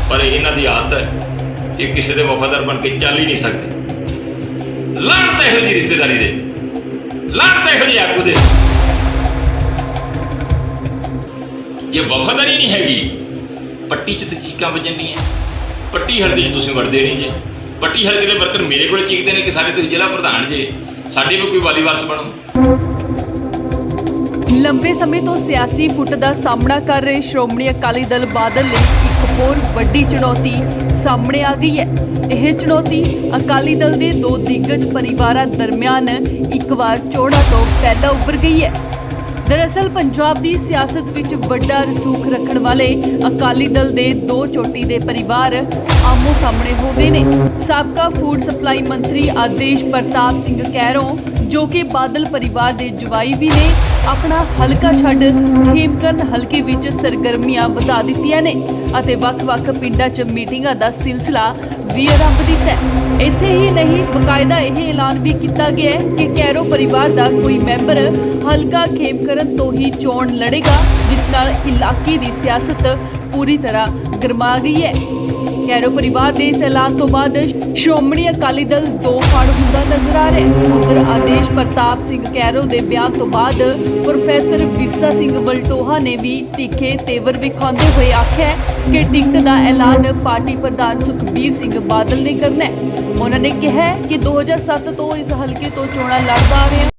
पर इन्हां दी आदत है कि किसी दे वफादार बन के चल ही नहीं सकते। लानत इहो जी रिश्तेदारी दे, लानत इहो जी आगू दे। जे वफादारी नहीं हैगी पट्टी च तो चीकां वजणीਆਂ। पट्टी हल्के च तुसीं वड़दे नहीं जे। पट्टी हल्के दे वर्कर मेरे कोल चीकदे ने कि साडे तुसीं जिला प्रधान जे, साडे भी कोई वाली वारस बनो। लंबे समय तो सियासी फुट का सामना कर रहे श्रोमणी अकाली दल बादल ਲਈ एक होर वड्डी चुनौती सामने आ गई है। यह चुनौती अकाली दल के दो दिग्गज परिवारों दरमियान एक बार चोणां तो पहला उभर गई है। दरअसल पंजाब की सियासत विच वड्डा रसूख रखण वाले अकाली दल के दो चोटी के परिवार आमो सामने हो गए ने। साबका फूड सप्लाई मंत्री आदेश प्रताप सिंह कैरों जो कि बादल परिवार के जवाई भी ने अपना हलका छड्ड खेमकरण हलके विच सरगर्मियां वधा दित्तियां ने अते वख-वख पिंडां च मीटिंगां दा सिलसिला भी आरंभ दिता है। इत्थे ही नहीं बकायदा यह ऐलान भी किया गया है कि कैरो परिवार का कोई मैंबर हलका खेमकरण तो ही चोण लड़ेगा, जिस नाल इलाके की सियासत पूरी तरह गरमा गई है। कैरो परिवार के इस ऐलान तो बाद श्रोमणी अकाली दल दो फड़ हुंदा नजर आ रहा है। उधर आदेश प्रताप सिंह कैरो के बयान तो बाद प्रोफैसर विरसा सिंह वलटोहा ने भी तीखे तेवर विखाते हुए आख्या कि टिकट का ऐलान पार्टी प्रधान सुखबीर सिंह बादल ने करना है। उन्होंने कहा कि 2007 तो इस हलके तो चोणां लड़दा आ रहे हैं।